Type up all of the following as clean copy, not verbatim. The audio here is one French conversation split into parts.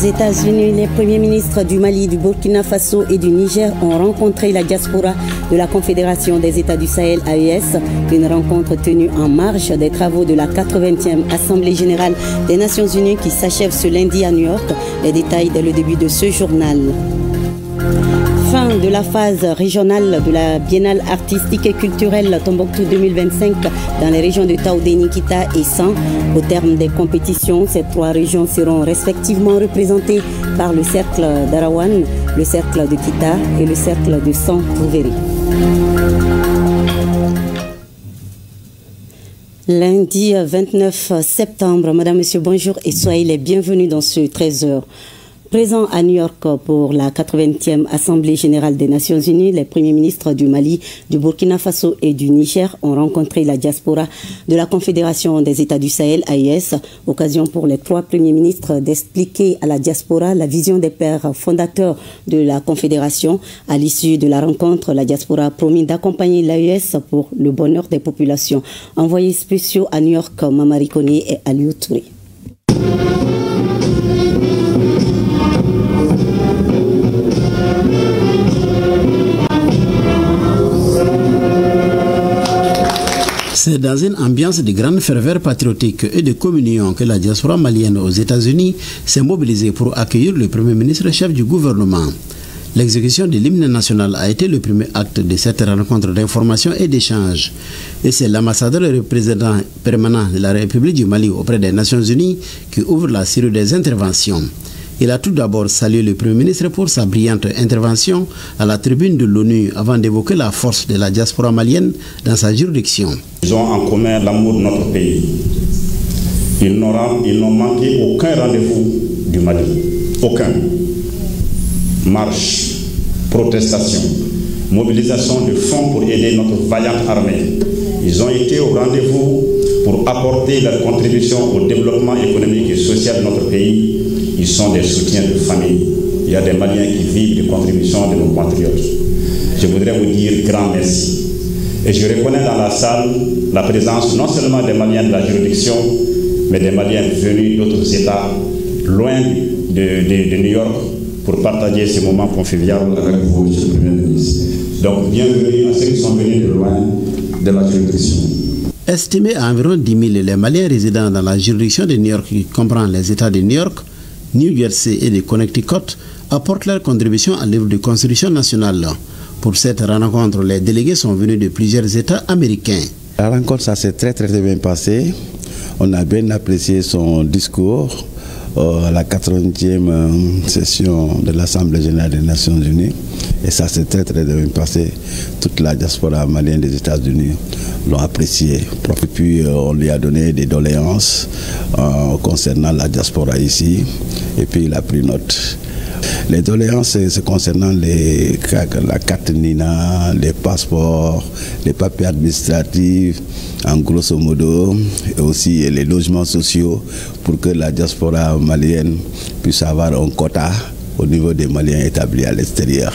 Aux États-Unis, les premiers ministres du Mali, du Burkina Faso et du Niger ont rencontré la diaspora de la Confédération des États du Sahel AES, une rencontre tenue en marge des travaux de la 80e Assemblée générale des Nations Unies qui s'achève ce lundi à New York. Les détails dès le début de ce journal. Fin de la phase régionale de la Biennale artistique et culturelle Tombouctou 2025 dans les régions de Taoudé, Nikita et San. Au terme des compétitions, ces trois régions seront respectivement représentées par le cercle d'Arawan, le cercle de Kita et le cercle de San Rouveri. Lundi 29 septembre, Madame, Monsieur, bonjour et soyez les bienvenus dans ce 13h. Présent à New York pour la 80e Assemblée générale des Nations Unies, les premiers ministres du Mali, du Burkina Faso et du Niger ont rencontré la diaspora de la Confédération des États du Sahel, AES, occasion pour les trois premiers ministres d'expliquer à la diaspora la vision des pères fondateurs de la Confédération. À l'issue de la rencontre, la diaspora a promis d'accompagner l'AES pour le bonheur des populations. Envoyés spéciaux à New York, Mamari Koné et Aliou Touré. C'est dans une ambiance de grande ferveur patriotique et de communion que la diaspora malienne aux États-Unis s'est mobilisée pour accueillir le Premier ministre chef du gouvernement. L'exécution de l'hymne national a été le premier acte de cette rencontre d'information et d'échange. Et c'est l'ambassadeur et représentant permanent de la République du Mali auprès des Nations Unies qui ouvre la série des interventions. Il a tout d'abord salué le Premier ministre pour sa brillante intervention à la tribune de l'ONU avant d'évoquer la force de la diaspora malienne dans sa juridiction. Ils ont en commun l'amour de notre pays. Ils n'ont manqué aucun rendez-vous du Mali. Aucun. Marche, protestation, mobilisation de fonds pour aider notre vaillante armée. Ils ont été au rendez-vous pour apporter leur contribution au développement économique et social de notre pays. Ils sont des soutiens de famille. Il y a des Maliens qui vivent des contributions de nos compatriotes. Je voudrais vous dire grand merci. Et je reconnais dans la salle la présence non seulement des Maliens de la juridiction, mais des Maliens venus d'autres États, loin de New York, pour partager ces moments conviviaux avec vous, Monsieur le Premier ministre. Donc, bienvenue à ceux qui sont venus de loin de la juridiction. Estimé à environ 10 000, les Maliens résidant dans la juridiction de New York, qui comprend les États de New York, New Jersey et de Connecticut, apportent leur contribution à l'œuvre de construction nationale. Pour cette rencontre, les délégués sont venus de plusieurs États américains. La rencontre, ça s'est très bien passé. On a bien apprécié son discours à la 80e session de l'Assemblée générale des Nations Unies. Et ça s'est très bien passé. Toute la diaspora malienne des États-Unis l'ont apprécié. Et puis on lui a donné des doléances concernant la diaspora ici. Et puis il a pris note. Les doléances, c'est concernant la carte NINA, les passeports, les papiers administratifs, en grosso modo, et aussi les logements sociaux pour que la diaspora malienne puisse avoir un quota au niveau des Maliens établis à l'extérieur.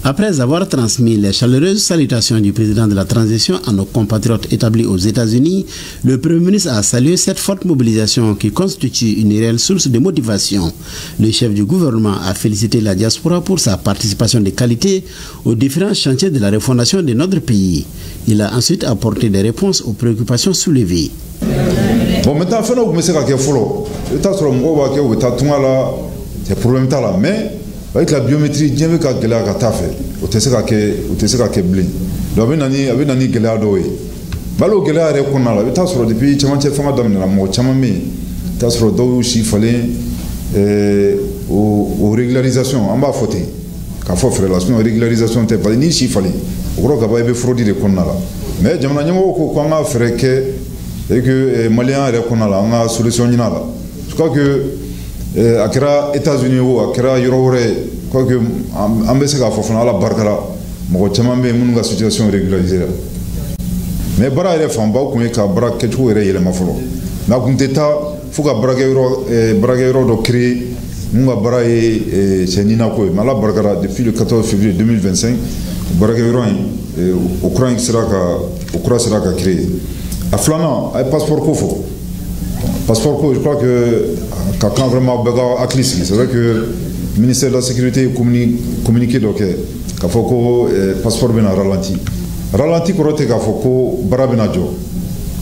Après avoir transmis les chaleureuses salutations du président de la transition à nos compatriotes établis aux États-Unis, le Premier ministre a salué cette forte mobilisation qui constitue une réelle source de motivation. Le chef du gouvernement a félicité la diaspora pour sa participation de qualité aux différents chantiers de la refondation de notre pays. Il a ensuite apporté des réponses aux préoccupations soulevées. Bon, maintenant, c'est problème là, mais avec la biométrie, bien vu qu'à Gela Katafe, au Tessera Keblin, avec Nani Gela Doé. Balo Gela Rekonala, le Tassro depuis Chamanche Fama Dam, la Mo Chamami, Tassro Dou Chifale, aux régularisations, en bas fauté. Quand faut faire relation, régularisation, t'es pas ni Chifale. Au gros, qu'il y avait fraude de Konala. Mais Jamanamo, quand on a fait que Malien Rekonala, on a solution Nala. Je crois que akira États-Unis ou akira Europe quoi que ambassadeur ka fofana ala barkala mo chama be mun ga situation régularisée mais bara ile famba ko ka bara ke tu ere ile mafolo na kunteta fuka braga euro do créer mun ga bara c'est nina ko mala barkala depuis le 14 février 2025 braga euro Ukraine sera ka créer a flana ay passeport ko fo passeport ko je crois que quand vraiment c'est vrai que le ministère de la Sécurité communiqué donc qu'il faut que le passeport bien ralenti quand il faut que barabina jo.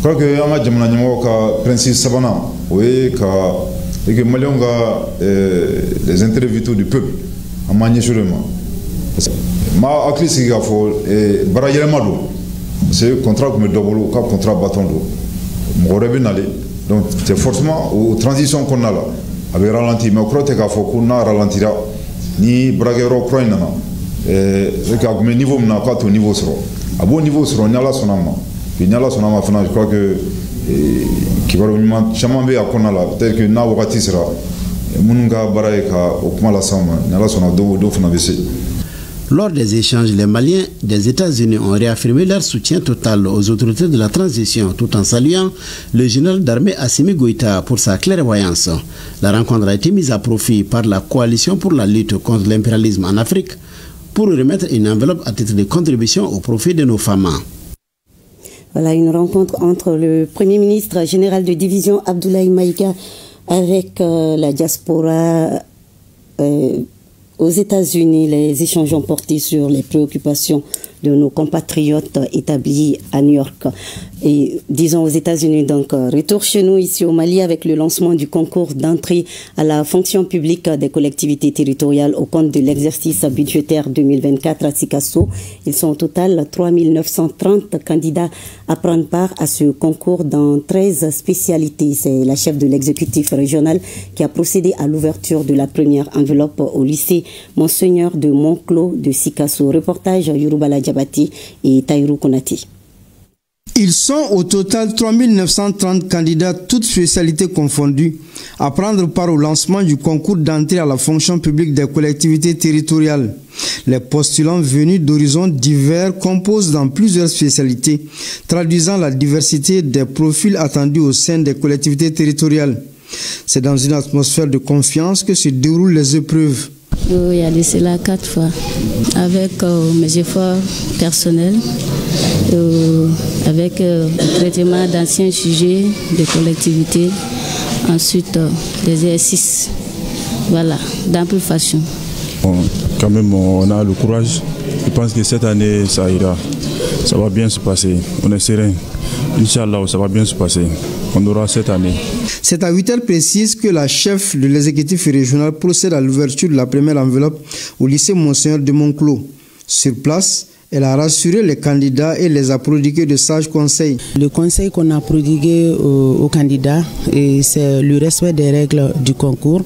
Je crois que le principe savana, oui, que les Maliens ont les interviews du peuple en manière sûrement. Ma actrice qui a fait barayé malo, c'est un contrat comme double, un contrat bâton d'eau. Mon rêve n'allait. Donc c'est forcément aux transitions qu'on a là, avec ralenti. Mais je crois que qu'on a ralenti là, ni braguero croyant là. C'est qu'à mes niveaux, on n'a pas tout niveau sur. À bon niveau sur, on a là son âme. Puis on a là son âme. Je crois que qui va vraiment jamais bien qu'on a là. Peut-être que na wakati sera. Mununga baraye ka okuma la sama. On a là son âme do fona bese. Lors des échanges, les Maliens des États-Unis ont réaffirmé leur soutien total aux autorités de la transition, tout en saluant le général d'armée Assimi Goïta pour sa clairvoyance. La rencontre a été mise à profit par la coalition pour la lutte contre l'impérialisme en Afrique pour remettre une enveloppe à titre de contribution au profit de nos femmes. Voilà une rencontre entre le Premier ministre général de division Abdoulaye Maïga avec la diaspora aux États-Unis. Les échanges ont porté sur les préoccupations de nos compatriotes établis à New York et disons aux États-Unis. Donc retour chez nous ici au Mali avec le lancement du concours d'entrée à la fonction publique des collectivités territoriales au compte de l'exercice budgétaire 2024 à Sikasso. Ils sont au total 3 930 candidats à prendre part à ce concours dans 13 spécialités. C'est la chef de l'exécutif régional qui a procédé à l'ouverture de la première enveloppe au lycée Monseigneur de Monclos de Sikasso. Reportage Yorubala Diabati et Taïrou Konati. Ils sont au total 3 930 candidats, toutes spécialités confondues, à prendre part au lancement du concours d'entrée à la fonction publique des collectivités territoriales. Les postulants venus d'horizons divers composent dans plusieurs spécialités, traduisant la diversité des profils attendus au sein des collectivités territoriales. C'est dans une atmosphère de confiance que se déroulent les épreuves. Il y a de cela 4 fois, avec mes efforts personnels, avec le traitement d'anciens sujets de collectivité, ensuite des exercices, voilà, d'ample façon. Bon, quand même, on a le courage. Je pense que cette année, ça ira. Ça va bien se passer. On est serein. Inch'Allah, ça va bien se passer. On aura cette année. C'est à 8h précise que la chef de l'exécutif régional procède à l'ouverture de la première enveloppe au lycée Monseigneur de Monclos. Sur place, elle a rassuré les candidats et les a prodigué de sages conseils. Le conseil qu'on a prodigué aux candidats, c'est le respect des règles du concours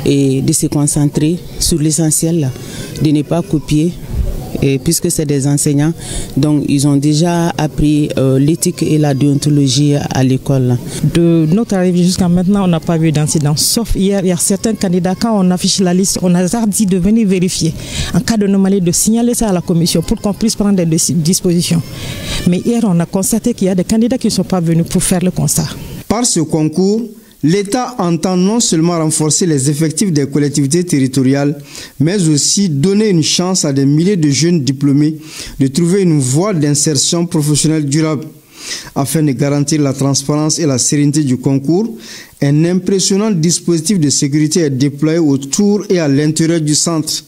et de se concentrer sur l'essentiel, de ne pas copier. Et puisque c'est des enseignants, donc ils ont déjà appris l'éthique et la déontologie à l'école. De notre arrivée jusqu'à maintenant, on n'a pas vu d'incident. Sauf hier, il y a certains candidats, quand on affiche la liste, on a dit de venir vérifier. En cas de anomalie, de signaler ça à la commission pour qu'on puisse prendre des dispositions. Mais hier, on a constaté qu'il y a des candidats qui ne sont pas venus pour faire le constat. Par ce concours, l'État entend non seulement renforcer les effectifs des collectivités territoriales, mais aussi donner une chance à des milliers de jeunes diplômés de trouver une voie d'insertion professionnelle durable. Afin de garantir la transparence et la sérénité du concours, un impressionnant dispositif de sécurité est déployé autour et à l'intérieur du centre.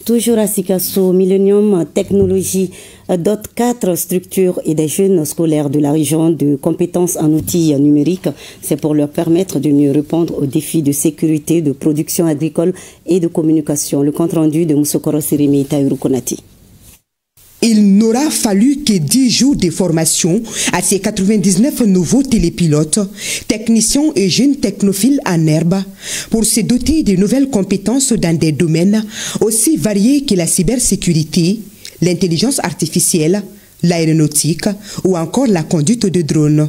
Toujours à Sikasso, Millennium Technologies dote 4 structures et des jeunes scolaires de la région de compétences en outils numériques. C'est pour leur permettre de mieux répondre aux défis de sécurité, de production agricole et de communication. Le compte-rendu de Moussokoro Sirimi et Taïrou Konati. Il n'aura fallu que 10 jours de formation à ces 99 nouveaux télépilotes, techniciens et jeunes technophiles en herbe pour se doter de nouvelles compétences dans des domaines aussi variés que la cybersécurité, l'intelligence artificielle, l'aéronautique ou encore la conduite de drones.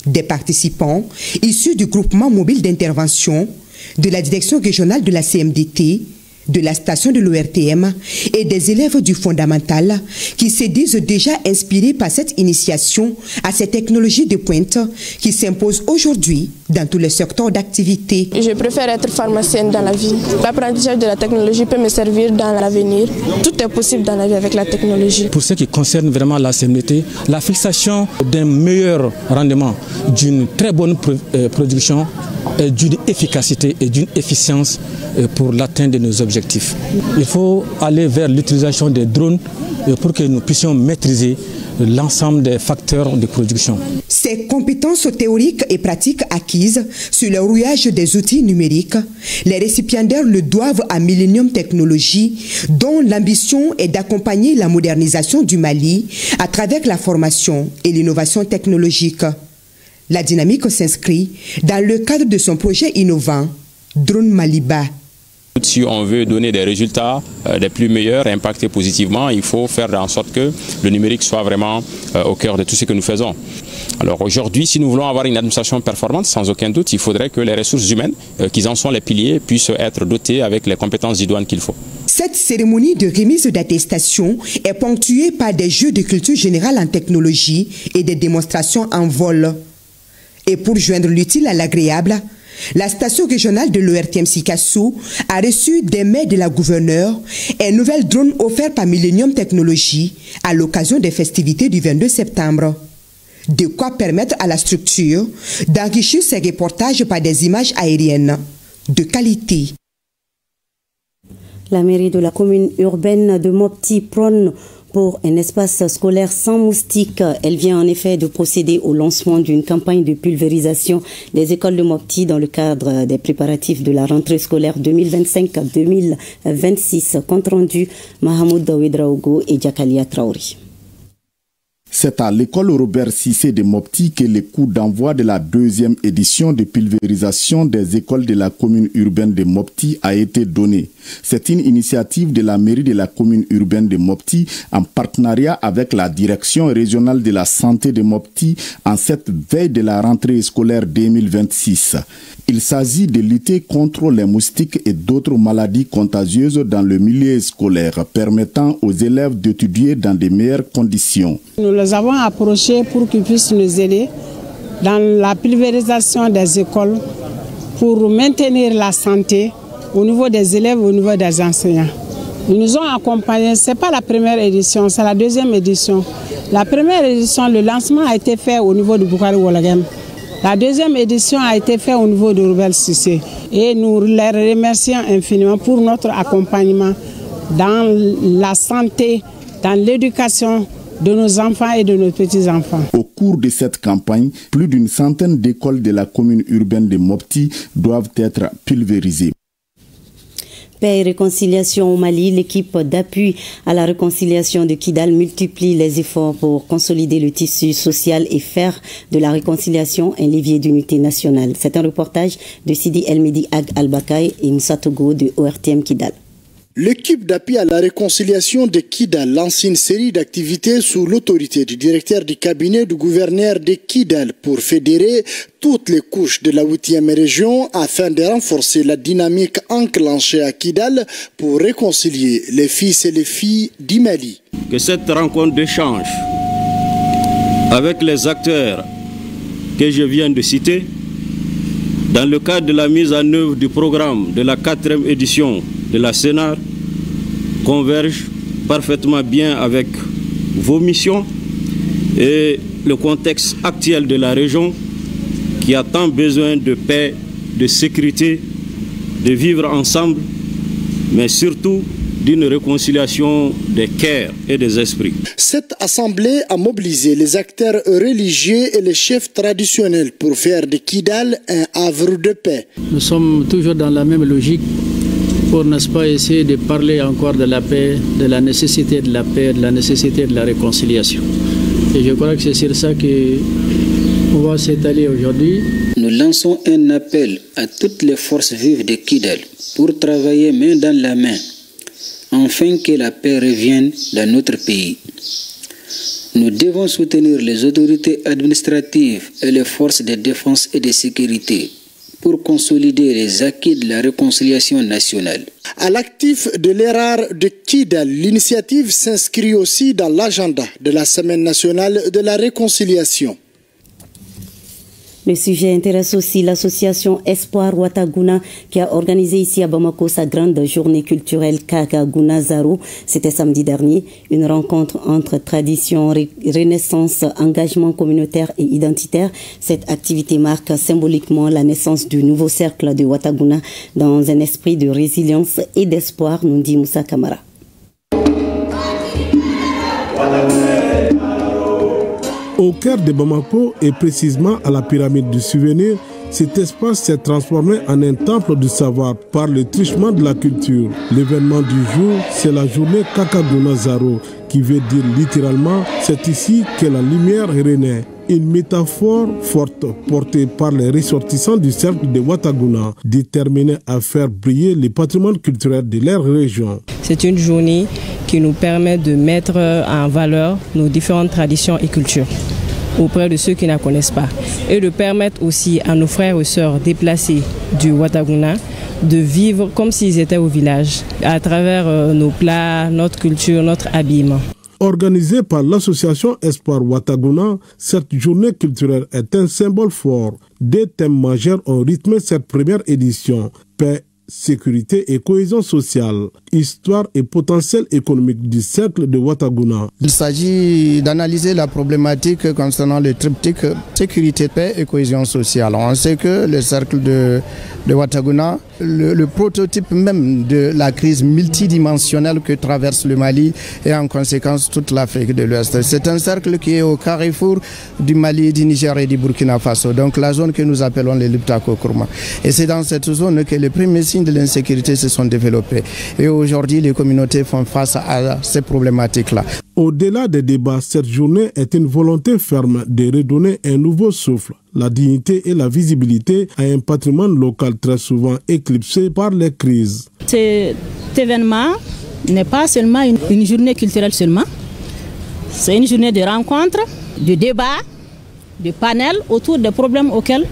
Des participants issus du groupement mobile d'intervention, de la direction régionale de la CMDT, de la station de l'ORTM et des élèves du fondamental qui se disent déjà inspirés par cette initiation à ces technologies de pointe qui s'imposent aujourd'hui dans tous les secteurs d'activité. Je préfère être pharmacienne dans la vie. L'apprentissage de la technologie peut me servir dans l'avenir. Tout est possible dans la vie avec la technologie. Pour ce qui concerne vraiment la CMDT, la fixation d'un meilleur rendement, d'une très bonne production, d'une efficacité et d'une efficience pour l'atteinte de nos objectifs. Il faut aller vers l'utilisation des drones pour que nous puissions maîtriser l'ensemble des facteurs de production. Ces compétences théoriques et pratiques acquises sur le rouillage des outils numériques, les récipiendaires le doivent à Millennium Technologies, dont l'ambition est d'accompagner la modernisation du Mali à travers la formation et l'innovation technologique. La dynamique s'inscrit dans le cadre de son projet innovant, Drone Maliba. Si on veut donner des résultats les plus meilleurs, impacter positivement, il faut faire en sorte que le numérique soit vraiment au cœur de tout ce que nous faisons. Alors aujourd'hui, si nous voulons avoir une administration performante, sans aucun doute, il faudrait que les ressources humaines, qui en sont les piliers, puissent être dotées avec les compétences idoines qu'il faut. Cette cérémonie de remise d'attestation est ponctuée par des jeux de culture générale en technologie et des démonstrations en vol. Et pour joindre l'utile à l'agréable, la station régionale de l'ORTM Sikassou a reçu des mails de la gouverneure un nouvel drone offert par Millennium Technologies à l'occasion des festivités du 22 septembre. De quoi permettre à la structure d'enrichir ses reportages par des images aériennes de qualité. La mairie de la commune urbaine de Mopti prône pour un espace scolaire sans moustiques. Elle vient en effet de procéder au lancement d'une campagne de pulvérisation des écoles de Mopti dans le cadre des préparatifs de la rentrée scolaire 2025-2026. Compte rendu Mahamoud Dawidraogo et Jakalia Traori. C'est à l'école Robert Cissé de Mopti que le coup d'envoi de la deuxième édition de pulvérisation des écoles de la commune urbaine de Mopti a été donné. C'est une initiative de la mairie de la commune urbaine de Mopti en partenariat avec la direction régionale de la santé de Mopti en cette veille de la rentrée scolaire 2026. Il s'agit de lutter contre les moustiques et d'autres maladies contagieuses dans le milieu scolaire, permettant aux élèves d'étudier dans de meilleures conditions. Nous les avons approchés pour qu'ils puissent nous aider dans la pulvérisation des écoles pour maintenir la santé au niveau des élèves, au niveau des enseignants. Ils nous ont accompagnés, ce n'est pas la première édition, c'est la deuxième édition. La première édition, le lancement a été fait au niveau de Boukari Wolagem. La deuxième édition a été faite au niveau de Robert Cissé. Et nous les remercions infiniment pour notre accompagnement dans la santé, dans l'éducation de nos enfants et de nos petits-enfants. Au cours de cette campagne, plus d'une centaine d'écoles de la commune urbaine de Mopti doivent être pulvérisées. Paix et réconciliation au Mali, l'équipe d'appui à la réconciliation de Kidal multiplie les efforts pour consolider le tissu social et faire de la réconciliation un levier d'unité nationale. C'est un reportage de Sidi Elmedi Ag Al-Bakay et Moussa Togo de ORTM Kidal. L'équipe d'appui à la réconciliation de Kidal lance une série d'activités sous l'autorité du directeur du cabinet du gouverneur de Kidal pour fédérer toutes les couches de la 8e région afin de renforcer la dynamique enclenchée à Kidal pour réconcilier les fils et les filles du Mali. Que cette rencontre d'échange avec les acteurs que je viens de citer, dans le cadre de la mise en œuvre du programme de la 4e édition de la Sénat, converge parfaitement bien avec vos missions et le contexte actuel de la région qui a tant besoin de paix, de sécurité, de vivre ensemble, mais surtout d'une réconciliation des cœurs et des esprits. Cette assemblée a mobilisé les acteurs religieux et les chefs traditionnels pour faire de Kidal un havre de paix. Nous sommes toujours dans la même logique pour, n'est-ce pas, essayer de parler encore de la paix, de la nécessité de la paix, de la nécessité de la réconciliation. Et je crois que c'est sur ça qu'on va s'étaler aujourd'hui. Nous lançons un appel à toutes les forces vives de Kidal pour travailler main dans la main, afin que la paix revienne dans notre pays. Nous devons soutenir les autorités administratives et les forces de défense et de sécurité pour consolider les acquis de la réconciliation nationale. À l'actif de l'ERAR de Kidal, l'initiative s'inscrit aussi dans l'agenda de la Semaine nationale de la réconciliation. Le sujet intéresse aussi l'association Espoir Ouattaguna qui a organisé ici à Bamako sa grande journée culturelle Kagaguna Zaro. C'était samedi dernier, une rencontre entre tradition, renaissance, engagement communautaire et identitaire. Cette activité marque symboliquement la naissance du nouveau cercle de Ouattaguna dans un esprit de résilience et d'espoir, nous dit Moussa Kamara. Au cœur de Bamako et précisément à la pyramide du souvenir, cet espace s'est transformé en un temple du savoir par le truchement de la culture. L'événement du jour, c'est la journée Kagaguna Zaro, qui veut dire littéralement « c'est ici que la lumière renaît ». Une métaphore forte portée par les ressortissants du cercle de Ouattaguna, déterminés à faire briller le patrimoine culturel de leur région. C'est une journée qui nous permet de mettre en valeur nos différentes traditions et cultures auprès de ceux qui ne la connaissent pas et de permettre aussi à nos frères et sœurs déplacés du Ouattaguna de vivre comme s'ils étaient au village à travers nos plats, notre culture, notre habillement. Organisée par l'association Espoir Ouattaguna, cette journée culturelle est un symbole fort. Des thèmes majeurs ont rythmé cette première édition. Paix, sécurité et cohésion sociale, histoire et potentiel économique du cercle de Ouattaguna. Il s'agit d'analyser la problématique concernant le triptyque sécurité, paix et cohésion sociale. On sait que le cercle de Ouattaguna, le prototype même de la crise multidimensionnelle que traverse le Mali et en conséquence toute l'Afrique de l'Ouest. C'est un cercle qui est au carrefour du Mali, du Niger et du Burkina Faso, donc la zone que nous appelons les Liptako-Kourma. Et c'est dans cette zone que les premiers signes de l'insécurité se sont développés. Et aujourd'hui, les communautés font face à ces problématiques-là. Au-delà des débats, cette journée est une volonté ferme de redonner un nouveau souffle, la dignité et la visibilité à un patrimoine local très souvent éclipsé par les crises. Cet événement n'est pas seulement une journée culturelle seulement, c'est une journée de rencontres, de débats, de panels autour des problèmes auxquels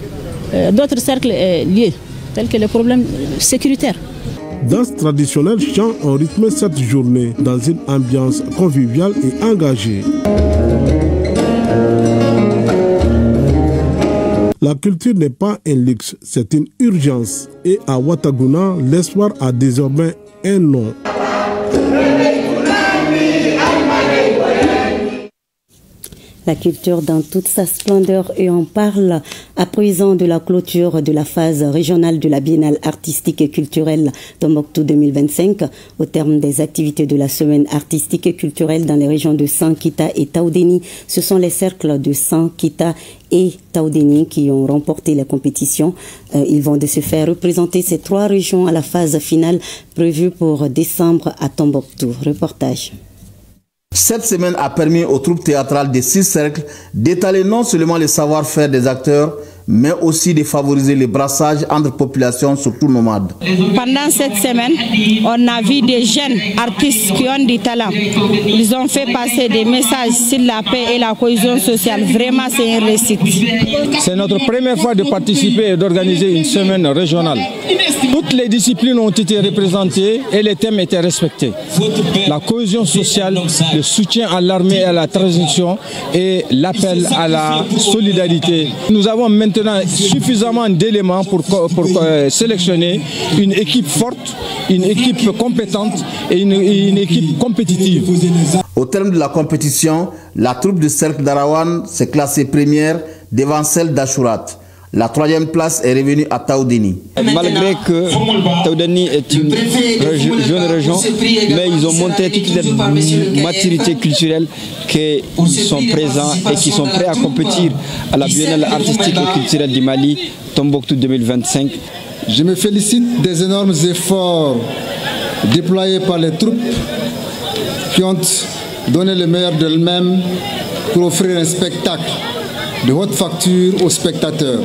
d'autres cercles sont liés, tels que les problèmes sécuritaires. Danse traditionnelle, chant ont rythmé cette journée dans une ambiance conviviale et engagée. La culture n'est pas un luxe, c'est une urgence. Et à Ouattaguna, l'espoir a désormais un nom. La culture dans toute sa splendeur et on parle à présent de la clôture de la phase régionale de la Biennale artistique et culturelle Tombouctou 2025 au terme des activités de la semaine artistique et culturelle dans les régions de Sankita et Taoudéni. Ce sont les cercles de Sankita et Taoudéni qui ont remporté la compétition. Ils vont de se faire représenter ces trois régions à la phase finale prévue pour décembre à Tombouctou. Reportage. Cette semaine a permis aux troupes théâtrales des 6 cercles d'étaler non seulement le savoir-faire des acteurs, mais aussi de favoriser le brassage entre populations, surtout nomades. Pendant cette semaine, on a vu des jeunes artistes qui ont du talent. Ils ont fait passer des messages sur la paix et la cohésion sociale. Vraiment, c'est une réussite. C'est notre première fois de participer et d'organiser une semaine régionale. Toutes les disciplines ont été représentées et les thèmes étaient respectés. La cohésion sociale, le soutien à l'armée et à la transition et l'appel à la solidarité. Nous avons maintenant suffisamment d'éléments pour sélectionner une équipe forte, une équipe compétente et une équipe compétitive. Au terme de la compétition, la troupe du cercle d'Arawan s'est classée première devant celle d'Achurat. La 3e place est revenue à Taoudéni. Malgré que Taoudéni est une jeune région, mais ils ont montré toute cette maturité culturelle qu'ils sont présents et qui sont prêts à compétir à la Biennale artistique et culturelle du Mali, Tombouctou 2025. Je me félicite des énormes efforts déployés par les troupes qui ont donné le meilleur d'elles-mêmes pour offrir un spectacle de haute facture aux spectateurs.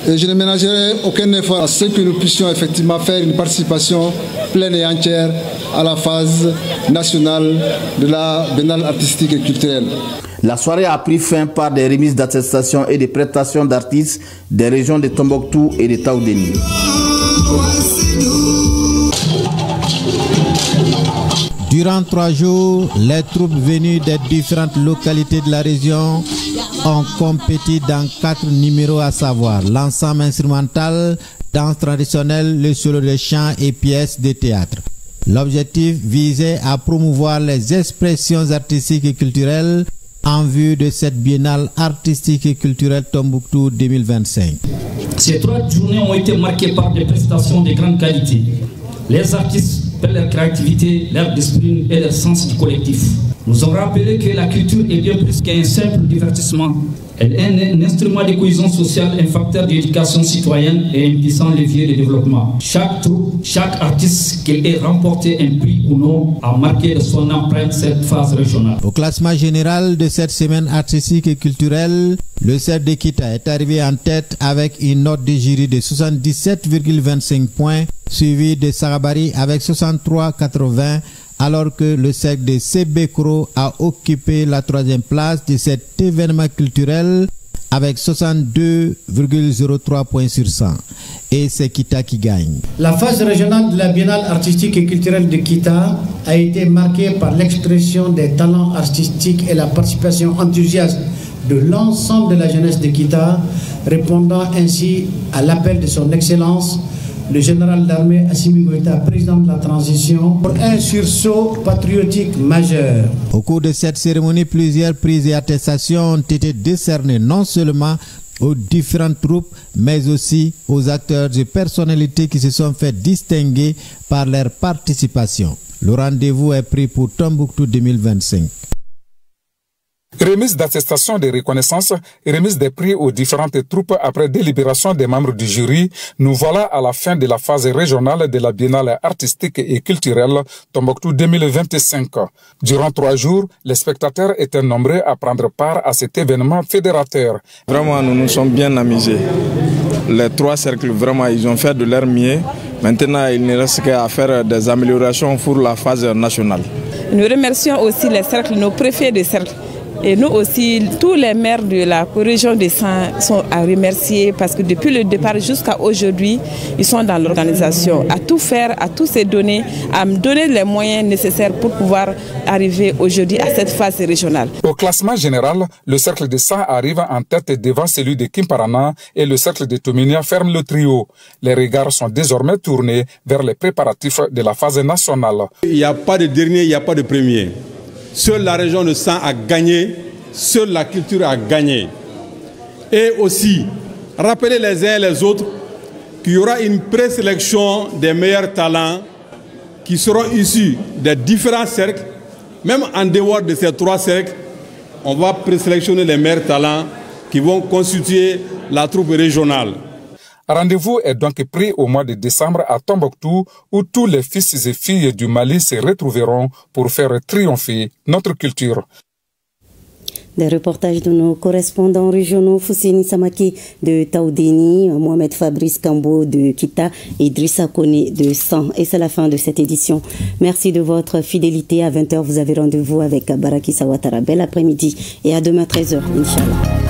Et je ne ménagerai aucun effort à ce que nous puissions effectivement faire une participation pleine et entière à la phase nationale de la Biennale artistique et culturelle. La soirée a pris fin par des remises d'attestations et des prestations d'artistes des régions de Tombouctou et de Taoudéni. Durant 3 jours, les troupes venues des différentes localités de la région ont compéti dans 4 numéros, à savoir l'ensemble instrumental, danse traditionnelle, le solo de chant et pièces de théâtre. L'objectif visait à promouvoir les expressions artistiques et culturelles en vue de cette biennale artistique et culturelle Tombouctou 2025. Ces 3 journées ont été marquées par des prestations de grande qualité. Les artistes, par leur créativité, leur discipline et leur sens du collectif, nous ont rappelé que la culture est bien plus qu'un simple divertissement. Elle est un instrument de cohésion sociale, un facteur d'éducation citoyenne et un puissant levier de développement. Chaque troupe, chaque artiste, qu'il ait remporté un prix ou non, a marqué de son empreinte cette phase régionale. Au classement général de cette semaine artistique et culturelle, le cercle de Kita est arrivé en tête avec une note de jury de 77,25 points, suivi de Sarabari avec 63,80, alors que le cercle de Sebekro a occupé la 3e place de cet événement culturel avec 62,03 points sur 100. Et c'est Kita qui gagne. La phase régionale de la Biennale artistique et culturelle de Kita a été marquée par l'expression des talents artistiques et la participation enthousiaste de l'ensemble de la jeunesse de Kita, répondant ainsi à l'appel de son Excellence, le général d'armée Assimi Goïta, président de la transition, pour un sursaut patriotique majeur. Au cours de cette cérémonie, plusieurs prises et attestations ont été décernées non seulement aux différentes troupes, mais aussi aux acteurs et personnalités qui se sont fait distinguer par leur participation. Le rendez-vous est pris pour Tombouctou 2025. Remise d'attestation de reconnaissance et remise des prix aux différentes troupes après délibération des membres du jury. Nous voilà à la fin de la phase régionale de la Biennale artistique et culturelle Tombouctou 2025. Durant 3 jours, les spectateurs étaient nombreux à prendre part à cet événement fédérateur. Vraiment, nous nous sommes bien amusés. Les 3 cercles, vraiment, ils ont fait de leur mieux. Maintenant, il ne reste qu'à faire des améliorations pour la phase nationale. Nous remercions aussi les cercles, nos préfets de cercles. Et nous aussi, tous les maires de la région des Saints sont à remercier parce que depuis le départ jusqu'à aujourd'hui, ils sont dans l'organisation, à tout faire, à tout se donner, à me donner les moyens nécessaires pour pouvoir arriver aujourd'hui à cette phase régionale. Au classement général, le cercle de Saints arrive en tête devant celui de Kimparana et le cercle de Tominia ferme le trio. Les regards sont désormais tournés vers les préparatifs de la phase nationale. Il n'y a pas de dernier, il n'y a pas de premier. Seule la région de Saints a gagné, seule la culture a gagné. Et aussi, rappeler les uns et les autres qu'il y aura une présélection des meilleurs talents qui seront issus des différents cercles. Même en dehors de ces 3 cercles, on va présélectionner les meilleurs talents qui vont constituer la troupe régionale. Rendez-vous est donc pris au mois de décembre à Tombouctou, où tous les fils et filles du Mali se retrouveront pour faire triompher notre culture. Des reportages de nos correspondants régionaux, Foussini Samaki de Taoudéni, Mohamed Fabrice Kambo de Kita et Idrissa Kone de San. Et c'est la fin de cette édition. Merci de votre fidélité. À 20h, vous avez rendez-vous avec Baraki Sawatara. Bel après-midi et à demain 13h, Inch'Allah.